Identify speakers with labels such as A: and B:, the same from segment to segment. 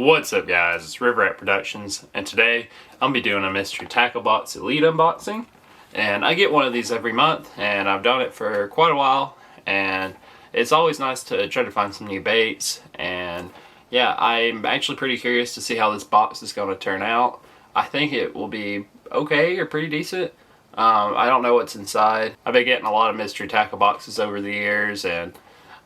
A: What's up guys, it's River Rat Productions, and today I'll be doing a mystery tackle box elite unboxing. And I get one of these every month, and I've done it for quite a while, and it's always nice to try to find some new baits. And yeah, I'm actually pretty curious to see how this box is going to turn out. I think it will be okay or pretty decent. I don't know what's inside. I've been getting a lot of mystery tackle boxes over the years, and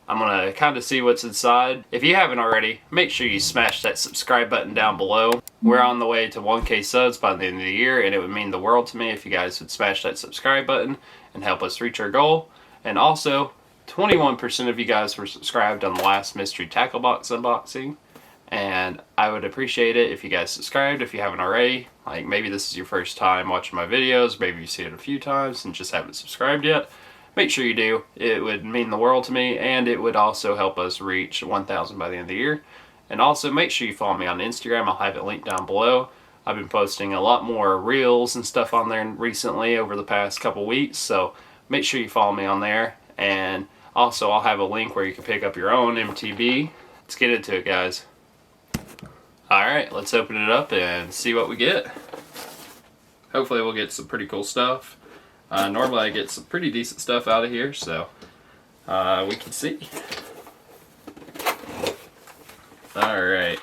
A: I'm going to kind of see what's inside. If you haven't already, make sure you smash that subscribe button down below. We're on the way to 1K subs by the end of the year, and it would mean the world to me if you guys would smash that subscribe button and help us reach our goal. And also, 21% of you guys were subscribed on the last mystery tackle box unboxing, and I would appreciate it if you guys subscribed if you haven't already. Like, maybe this is your first time watching my videos, maybe you've seen it a few times and just haven't subscribed yet. Make sure you do. It would mean the world to me, and it would also help us reach 1,000 by the end of the year. And also make sure you follow me on Instagram. I'll have it linked down below. I've been posting a lot more reels and stuff on there recently over the past couple weeks, so make sure you follow me on there. And also I'll have a link where you can pick up your own MTB. Let's get into it, guys. Alright, let's open it up and see what we get. Hopefully we'll get some pretty cool stuff. Normally I get some pretty decent stuff out of here, so we can see. Alright,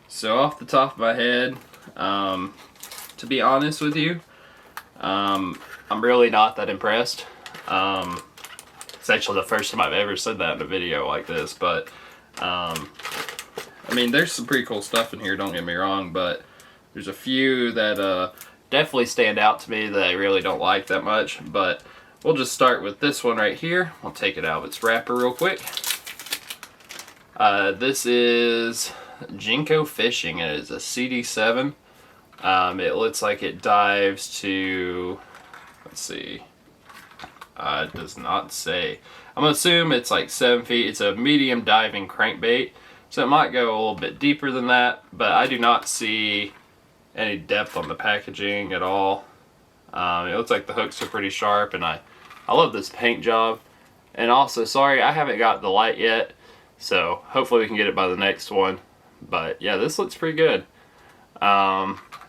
A: so off the top of my head, to be honest with you, I'm really not that impressed. It's actually the first time I've ever said that in a video like this, but I mean, there's some pretty cool stuff in here, don't get me wrong, but there's a few that definitely stand out to me that I really don't like that much. But we'll just start with this one right here. I'll take it out of its wrapper real quick. This is Jinko Fishing, and it is a CD7. It looks like it dives to, let's see, it does not say. I'm gonna assume it's like 7 feet. It's a medium diving crankbait, so it might go a little bit deeper than that, but I do not see any depth on the packaging at all. It looks like the hooks are pretty sharp, and I love this paint job. And also, sorry, I haven't got the light yet, so hopefully we can get it by the next one. But yeah, this looks pretty good.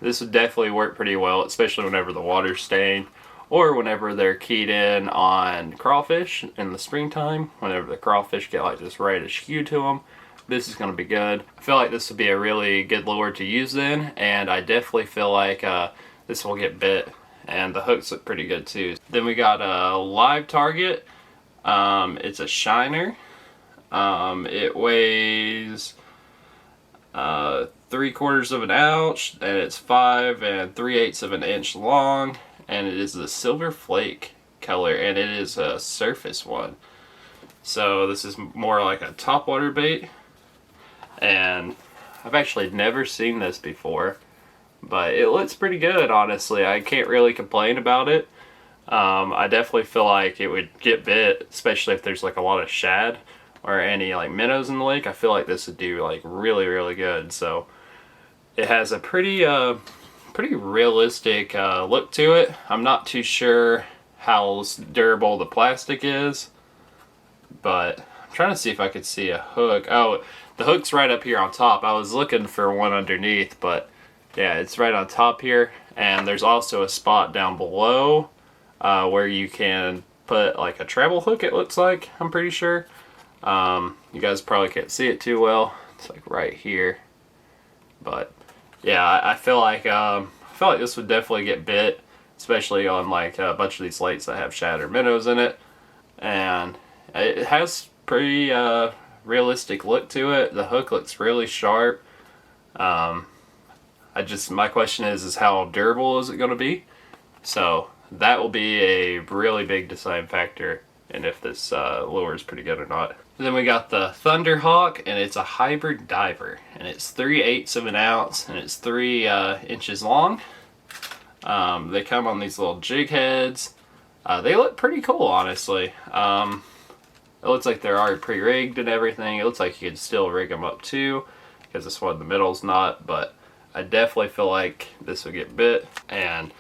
A: This would definitely work pretty well, especially whenever the water's stained, or whenever they're keyed in on crawfish in the springtime, whenever the crawfish get like this reddish hue to them. This is going to be good. I feel like this would be a really good lure to use then, and I definitely feel like this will get bit, and the hooks look pretty good too. Then we got a live target. It's a shiner. It weighs 3/4 of an ounce, and it's 5 3/8 of an inch long, and it is the silver flake color, and it is a surface one. So this is more like a topwater bait. And I've actually never seen this before, but it looks pretty good, honestly. I can't really complain about it. I definitely feel like it would get bit, especially if there's like a lot of shad or any like minnows in the lake. I feel like this would do like really, really good. So it has a pretty realistic look to it. I'm not too sure how durable the plastic is, but I'm trying to see if I could see a hook. Oh, the hook's right up here on top. I was looking for one underneath, but yeah, it's right on top here. And there's also a spot down below where you can put like a treble hook, it looks like, I'm pretty sure. You guys probably can't see it too well. It's like right here. But yeah, I feel like this would definitely get bit, especially on like a bunch of these lakes that have shad or minnows in it. And it has pretty realistic look to it. The hook looks really sharp. My question is how durable is it going to be? So that will be a really big deciding factor in if this lure is pretty good or not. And then we got the Thunderhawk, and it's a hybrid diver, and it's 3/8 of an ounce, and it's 3 inches long. They come on these little jig heads. They look pretty cool, honestly. It looks like they're already pre-rigged and everything. It looks like you could still rig them up too, because this one in the middle's not, but I definitely feel like this would get bit. And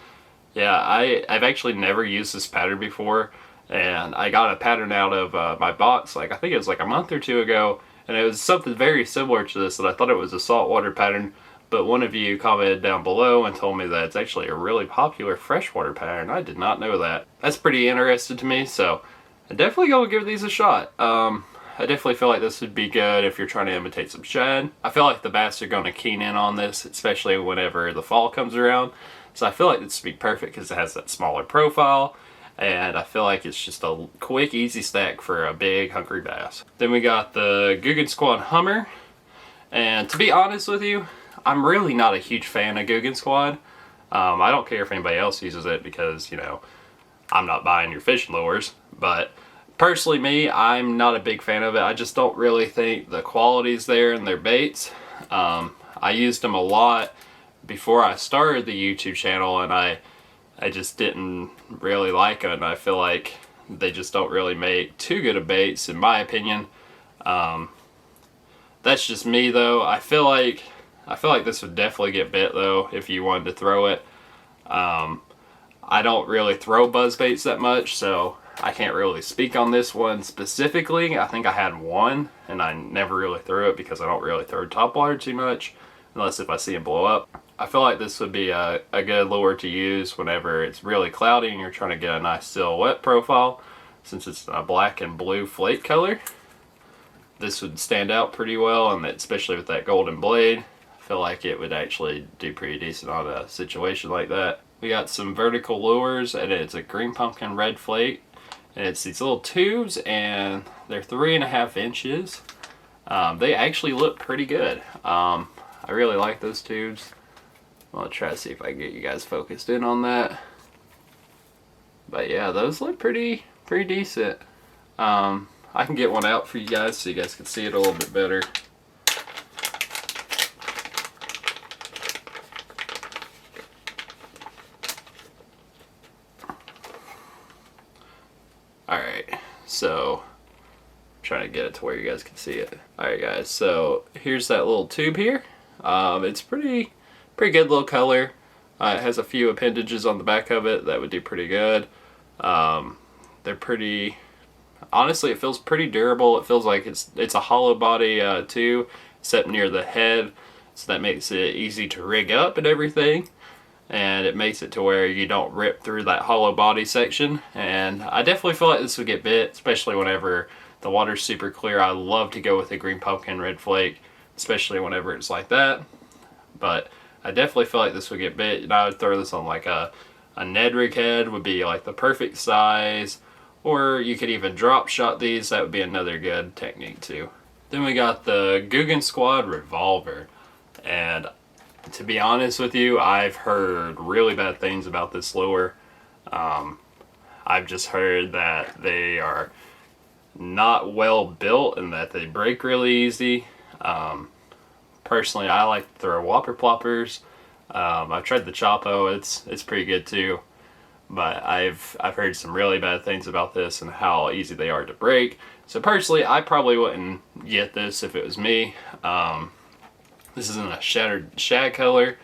A: yeah, I've actually never used this pattern before, and I got a pattern out of my box, like I think it was like a month or two ago, and it was something very similar to this, and I thought it was a saltwater pattern, but one of you commented down below and told me that it's actually a really popular freshwater pattern. I did not know that. That's pretty interesting to me, so I'm definitely gonna give these a shot. I definitely feel like this would be good if you're trying to imitate some shad. I feel like the bass are going to keen in on this, especially whenever the fall comes around. So I feel like this would be perfect because it has that smaller profile, and I feel like it's just a quick, easy snack for a big, hungry bass. Then we got the Guggen Squad Hummer, and to be honest with you, I'm really not a huge fan of Guggen Squad. I don't care if anybody else uses it because, you know, I'm not buying your fishing lures, but personally me, I'm not a big fan of it. I just don't really think the quality's there in their baits. I used them a lot before I started the YouTube channel, and I just didn't really like them. I feel like they just don't really make too good of baits, in my opinion. That's just me though. I feel like this would definitely get bit though if you wanted to throw it. I don't really throw buzz baits that much, so I can't really speak on this one specifically. I think I had one, and I never really threw it because I don't really throw topwater too much, unless if I see it blow up. I feel like this would be a good lure to use whenever it's really cloudy and you're trying to get a nice silhouette profile. Since it's a black and blue flake color, this would stand out pretty well, and especially with that golden blade, I feel like it would actually do pretty decent on a situation like that. We got some vertical lures, and it's a green pumpkin red flake, and it's these little tubes, and they're 3.5 inches. They actually look pretty good. I really like those tubes. I'll try to see if I can get you guys focused in on that. But yeah, those look pretty decent. I can get one out for you guys so you guys can see it a little bit better. Alright, so I'm trying to get it to where you guys can see it. Alright guys, so here's that little tube here. It's pretty good little color. It has a few appendages on the back of it that would do pretty good. They're pretty, honestly it feels pretty durable. It feels like it's a hollow body too, except near the head, so that makes it easy to rig up and everything. And it makes it to where you don't rip through that hollow body section. And I definitely feel like this would get bit, especially whenever the water's super clear. I love to go with a green pumpkin red flake, especially whenever it's like that. But I definitely feel like this would get bit, and I would throw this on like a Ned rig head would be like the perfect size, or you could even drop shot these. That would be another good technique too. Then we got the Guggen Squad Revolver, and to be honest with you, I've heard really bad things about this lure. I've just heard that they are not well built and that they break really easy. Personally, I like to throw whopper ploppers. I've tried the Chapo, it's pretty good too. But I've heard some really bad things about this and how easy they are to break. So personally, I probably wouldn't get this if it was me. This isn't a shad color,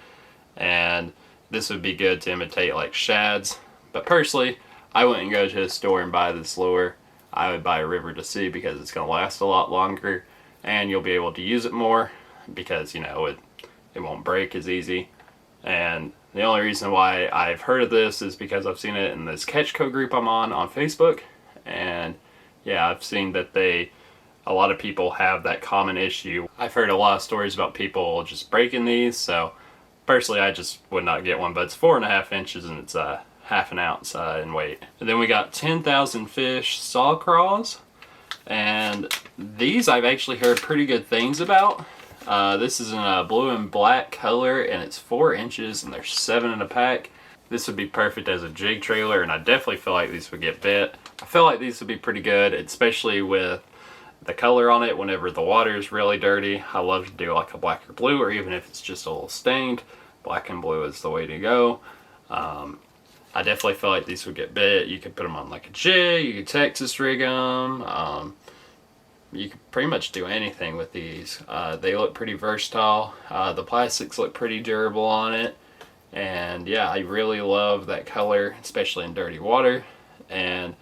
A: and this would be good to imitate like shads. But personally, I wouldn't go to a store and buy this lure. I would buy a River to Sea because it's going to last a lot longer, and you'll be able to use it more because, you know, it won't break as easy. And the only reason why I've heard of this is because I've seen it in this Catch Co group I'm on Facebook, and yeah, I've seen that a lot of people have that common issue. I've heard a lot of stories about people just breaking these, so personally I just would not get one, but it's 4.5 inches and it's 1/2 ounce in weight. And then we got 10,000 Fish Saw Craws, and these I've actually heard pretty good things about. This is in a blue and black color, and it's 4 inches, and there's 7 in a pack. This would be perfect as a jig trailer, and I definitely feel like these would get bit. I feel like these would be pretty good, especially with the color on it whenever the water is really dirty. I love to do like a black or blue, or even if it's just a little stained, black and blue is the way to go. I definitely feel like these would get bit. You could put them on like a jig, you could Texas rig them. You could pretty much do anything with these. They look pretty versatile. The plastics look pretty durable on it. And yeah, I really love that color, especially in dirty water. And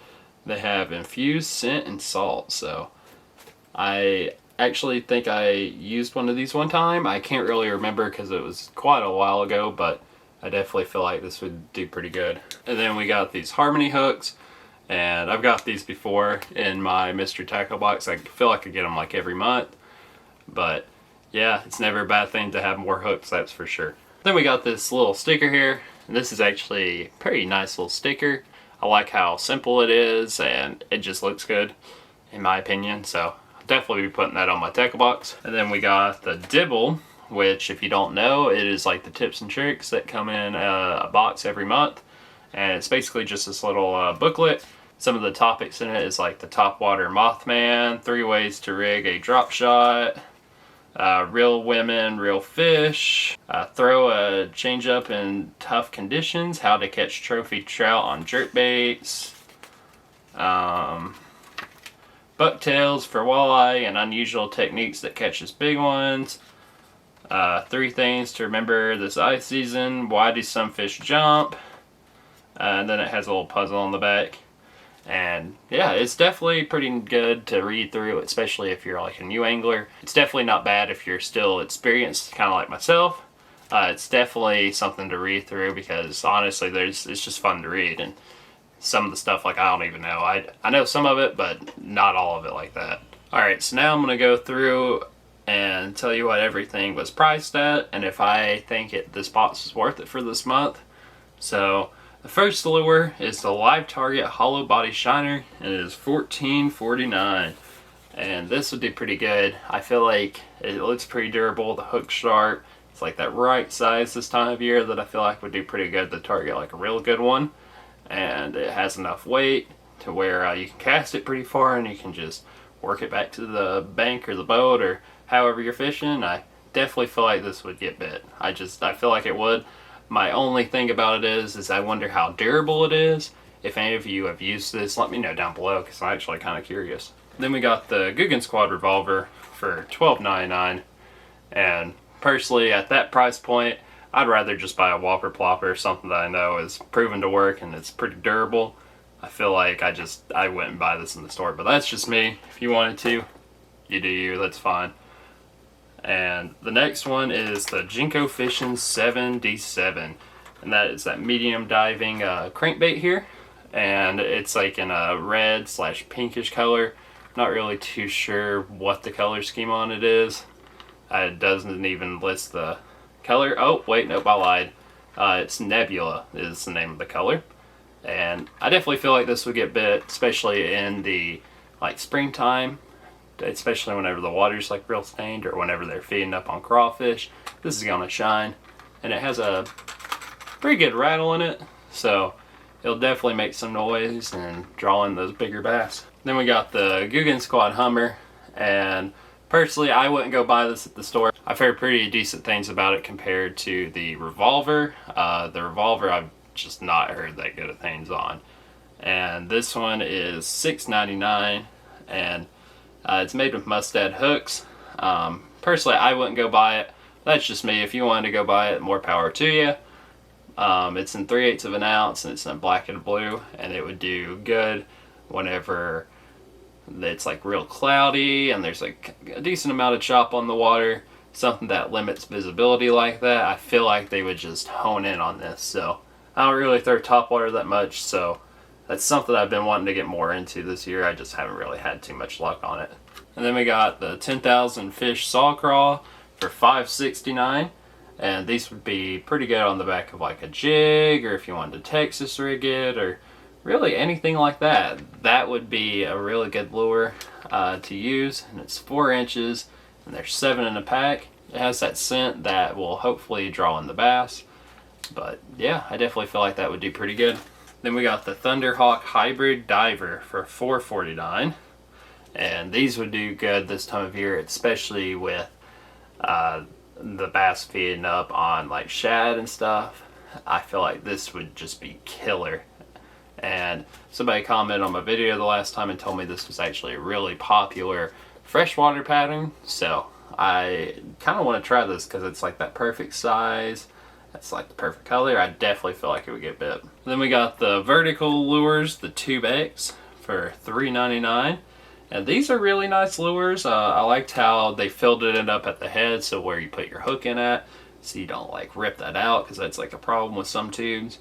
A: they have infused scent and salt, so I actually think I used one of these one time. I can't really remember because it was quite a while ago, but I definitely feel like this would do pretty good. And then we got these Harmony hooks, and I've got these before in my mystery tackle box. I feel like I get them like every month, but yeah, it's never a bad thing to have more hooks, that's for sure. Then we got this little sticker here, and this is actually a pretty nice little sticker. I like how simple it is, and it just looks good, in my opinion, so I'll definitely be putting that on my tackle box. And then we got the Dibble, which, if you don't know, it is like the tips and tricks that come in a box every month, and it's basically just this little booklet. Some of the topics in it is like the top water Mothman, 3 ways to rig a drop shot, real women, real fish, throw a change up in tough conditions, how to catch trophy trout on jerk baits, bucktails for walleye and unusual techniques that catches big ones, 3 things to remember this ice season, why do some fish jump, and then it has a little puzzle on the back. And yeah, it's definitely pretty good to read through, especially if you're like a new angler. It's definitely not bad if you're still experienced, kind of like myself. It's definitely something to read through because honestly, it's just fun to read. And some of the stuff, like, I don't even know. I know some of it, but not all of it like that. Alright, so now I'm going to go through and tell you what everything was priced at and if I think this box is worth it for this month. So the first lure is the Live Target Hollow Body Shiner, and it is $14.49. And this would do pretty good. I feel like it looks pretty durable, the hook's sharp. It's like that right size this time of year that I feel like would do pretty good to target like a real good one. And it has enough weight to where you can cast it pretty far and you can just work it back to the bank or the boat or however you're fishing. I definitely feel like this would get bit. I feel like it would. My only thing about it is I wonder how durable it is. If any of you have used this, let me know down below because I'm actually kind of curious. Then we got the Guggen Squad revolver for $12.99, and personally at that price point, I'd rather just buy a Whopper Plopper, something that I know is proven to work and it's pretty durable. I feel like I wouldn't buy this in the store, but that's just me. If you wanted to, you do you, that's fine. And the next one is the Jinko Fishing 7D7, and that is that medium diving crankbait here, and it's like in a red / pinkish color. Not really too sure what the color scheme on it is. It doesn't even list the color. Oh wait, nope, I lied. It's Nebula is the name of the color, and I definitely feel like this would get bit, especially in the springtime. Especially whenever the water's like real stained or whenever they're feeding up on crawfish. This is gonna shine, and it has a pretty good rattle in it, so it'll definitely make some noise and draw in those bigger bass. Then we got the Guggen Squad Hummer, and personally I wouldn't go buy this at the store. I've heard pretty decent things about it compared to the Revolver. The Revolver I've just not heard that good of things on. And this one is $6.99, and it's made with Mustad hooks. Personally, I wouldn't go buy it. That's just me. If you wanted to go buy it, more power to you. It's in 3/8 of an ounce, and it's in black and blue, and it would do good whenever it's like real cloudy and there's like a decent amount of chop on the water, something that limits visibility like that. I feel like they would just hone in on this. So I don't really throw topwater that much, so that's something I've been wanting to get more into this year. I just haven't really had too much luck on it. And then we got the 10,000 fish saw crawl for $5.69, and these would be pretty good on the back of like a jig, or if you wanted to Texas rig it, or really anything like that. That would be a really good lure to use, and it's 4 inches, and there's 7 in a pack. It has that scent that will hopefully draw in the bass, but yeah, I definitely feel like that would do pretty good. Then we got the Thunderhawk Hybrid Diver for $4.49, and these would do good this time of year, especially with the bass feeding up on like shad and stuff. I feel like this would just be killer. And somebody commented on my video the last time and told me this was actually a really popular freshwater pattern, so I kind of want to try this because it's like that perfect size. That's like the perfect color. I definitely feel like it would get bit. Then we got the vertical lures, the Tube X, for $3.99, And these are really nice lures. I liked how they filled it up at the head, so where you put your hook in at, so you don't like rip that out, because that's like a problem with some tubes.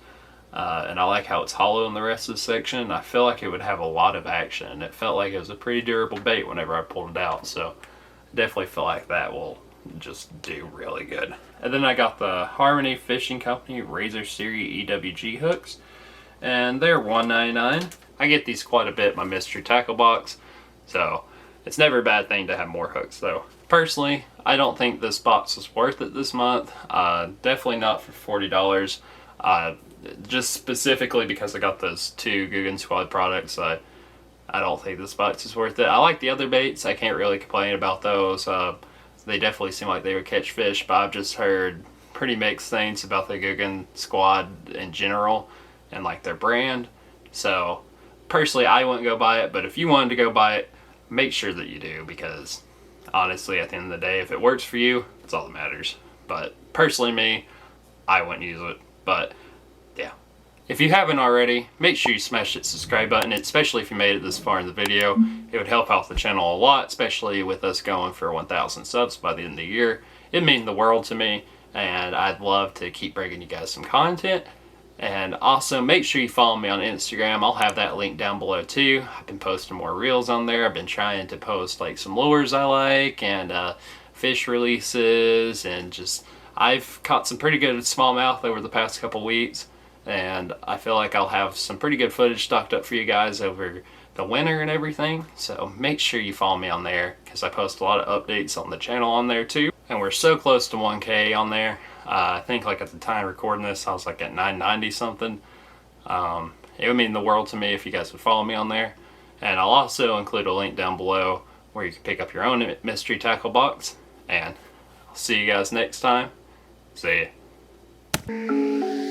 A: And I like how it's hollow in the rest of the section. I feel like it would have a lot of action. It felt like it was a pretty durable bait whenever I pulled it out, so I definitely feel like that will just do really good. And then I got the Harmony Fishing Company Razor Series EWG hooks, and they're $1.99. I get these quite a bit in my mystery tackle box, so it's never a bad thing to have more hooks though. Personally, I don't think this box was worth it this month. Definitely not for $40. Just specifically because I got those 2 Googan Squad products, I don't think this box is worth it. I like the other baits. I can't really complain about those. They definitely seem like they would catch fish, but I've just heard pretty mixed things about the Googan Squad in general and like their brand. So personally, I wouldn't go buy it, but if you wanted to go buy it, make sure that you do, because honestly, at the end of the day, if it works for you, that's all that matters. But personally, me, I wouldn't use it. But yeah, if you haven't already, make sure you smash that subscribe button, especially if you made it this far in the video. It would help out the channel a lot, especially with us going for 1,000 subs by the end of the year. It means the world to me, and I'd love to keep bringing you guys some content. And also, make sure you follow me on Instagram. I'll have that link down below too. I've been posting more reels on there. I've been trying to post like some lures I like, and fish releases, and just I've caught some pretty good smallmouth over the past couple weeks, and I feel like I'll have some pretty good footage stocked up for you guys over the winter and everything. So make sure you follow me on there, because I post a lot of updates on the channel on there too. And we're so close to 1K on there. I think like at the time of recording this, I was like at 990 something. It would mean the world to me if you guys would follow me on there. And I'll also include a link down below where you can pick up your own mystery tackle box. And I'll see you guys next time. See ya.